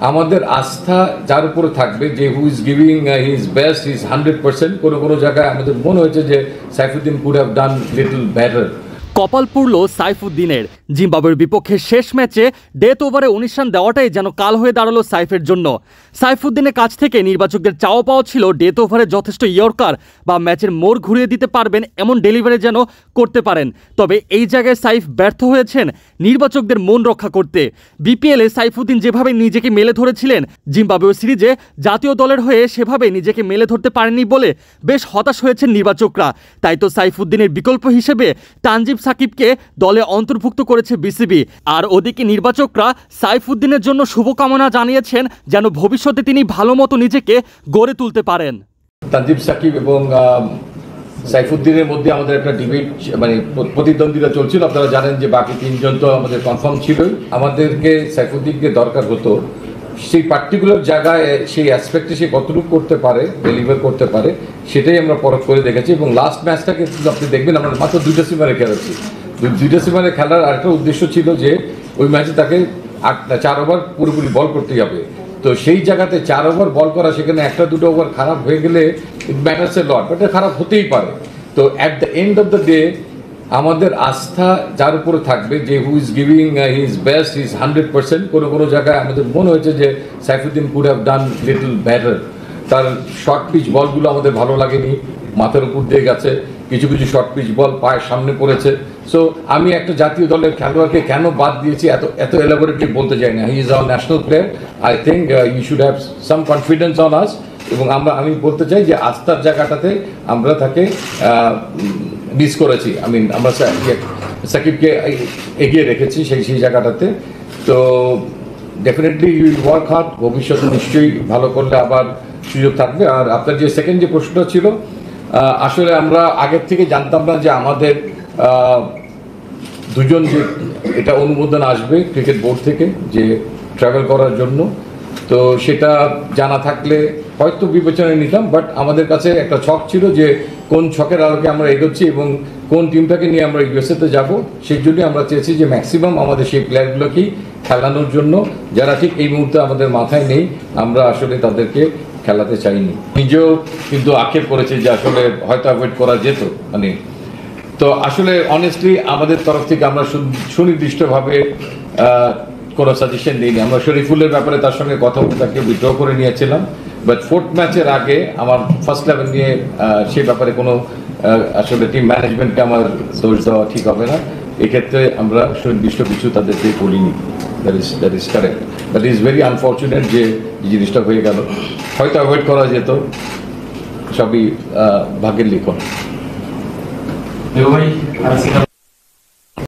আমাদের আস্থা যার উপরে থাকবে যে who is giving his best is 100%। কোনো কোনো জায়গায় আমাদের মনে হয়েছে যে Saifuddin could have done little better. কপাল পুড়ল সাইফুদ্দিনের। জিম্বাবুয়ের বিপক্ষে শেষ ম্যাচে ডেথ ওভারে 19 রান দেওয়াটাই যেন কাল হয়ে দাঁড়ালো সাইফের জন্য। সাইফুদ্দিনের কাছ থেকে নির্বাচকদের চাওয়া পাওয়া ছিল ডেথ ওভারে যথেষ্ট ইয়র্কার বা ম্যাচের মোড় ঘুরিয়ে দিতে পারবেন এমন ডেলিভারি যেন করতে পারেন। তবে এই জায়গায় সাইফ ব্যর্থ হয়েছেন নির্বাচকদের মন রক্ষা করতে। বিপিএলে সাইফুদ্দিন যেভাবে নিজেকে মেলে ধরেছিলেন, জিম্বাবুয়ে সিরিজে জাতীয় দলের হয়ে সেভাবে নিজেকে মেলে ধরতে পারেননি বলে বেশ হতাশ হয়েছেন নির্বাচকরা। তাই তো সাইফুদ্দিনের বিকল্প হিসেবে তানজিব সাকিবকে দলে অন্তর্ভুক্ত করেছে বিসিবি। আর ওদিকে নির্বাচকরা সাইফুদ্দিনের জন্য শুভকামনা জানিয়েছেন যেন ভবিষ্যতে তিনি ভালো মতো নিজেকে গড়ে তুলতে পারেন। তানজিব সাকিব এবং সাইফুদ্দিনের মধ্যে আমাদের একটা ডিবেট মানে প্রতিদ্বন্দ্বিতা চলছিল। আপনারা জানেন যে বাকি তিনজন তো আমাদের কনফার্ম ছিলই। আমাদেরকে সাইফুদ্দিনকে দরকার হতো সেই পার্টিকুলার জায়গায়, সেই অ্যাসপেক্টে সে কতটুকু করতে পারে, ডেলিভার করতে পারে, সেটাই আমরা পরখ করে দেখেছি। এবং লাস্ট ম্যাচটাকে আপনি দেখবেন আমরা মাত্র 2টা সিমারে খেলেছি। 2টা সিমারে খেলার আরেকটা উদ্দেশ্য ছিল যে ওই ম্যাচে তাকে 4 ওভার পুরোপুরি বল করতে হবে। তো সেই জায়গাতে 4 ওভার বল করা, সেখানে 1-2 ওভার খারাপ হয়ে গেলে ইট ম্যাটার্স এ লট, বাট এটা খারাপ হতেই পারে। তো at the end of the day আমাদের আস্থা যার উপরে থাকবে যে who is giving his best is 100%। কোনো কোনো জায়গায় আমাদের মনে হয়েছে যে Saifuddin could have done little better. তার শর্ট পিচ বলগুলো আমাদের ভালো লাগেনি, মাথার উপর দিয়ে গেছে, কিছু কিছু শর্ট পিচ বল পায়ের সামনে পড়েছে। সো আমি একটা জাতীয় দলের খেলোয়াড়কে কেন বাদ দিয়েছি এত এলাবোরেটলি বলতে চাই না। He is our national player. I think you should have some confidence on us. এবং আমি বলতে চাই যে আস্থার জায়গাটাতে আমরা তাকে মিস করেছি। আমরা সাকিবকে এগিয়ে রেখেছি সেই জায়গাটাতে। তো definitely you will work hard. ভবিষ্যতে নিশ্চয়ই ভালো করলে আবার সুযোগ থাকবে। আর আপনার যে সেকেন্ড যে প্রশ্নটা ছিল, আসলে আমরা আগের থেকে জানতাম না যে আমাদের দুজন যে এটা অনুমোদন আসবে ক্রিকেট বোর্ড থেকে যে ট্রাভেল করার জন্য। তো সেটা জানা থাকলে হয়তো বিবেচনায় নিতাম, বাট আমাদের কাছে একটা ছক ছিল যে কোন ছকের আলোকে আমরা এগোচ্ছি এবং কোন টিমটাকে নিয়ে আমরা ইউএসএতে যাব। সেই জন্যই আমরা চেয়েছি যে ম্যাক্সিমাম আমাদের সেই প্লেয়ারগুলোকেই খেলানোর জন্য, যারা ঠিক এই মুহূর্তে আমাদের মাথায় নেই, আমরা আসলে তাদেরকে খেলাতে চাইনি। নিজেও কিন্তু আক্ষেপ করেছি যে আসলে হয়তো অ্যাভয়েড করা যেত। তো আসলে অনেস্টলি আমাদের তরফ থেকে আমরা সুনির্দিষ্টভাবে কোনো সাজেশন দিইনি। আমরা শরীফুলের ব্যাপারে তার সঙ্গে কথা বলে তাকে উইথড্র করে নিয়েছিলাম, বাট 4th ম্যাচের আগে আমার ফার্স্ট 11 নিয়ে সেই ব্যাপারে কোনো আসলে টিম ম্যানেজমেন্টকে আমার দোষ দেওয়া ঠিক হবে না। এক্ষেত্রে আমরা সুনির্দিষ্ট কিছু তাদেরকে বলিনি। That is correct, that is very unfortunate যে জিনিসটা হয়ে গেল। হয়তো অ্যাভয়েড করা যেত, সবই ভাগ্যের লিখন।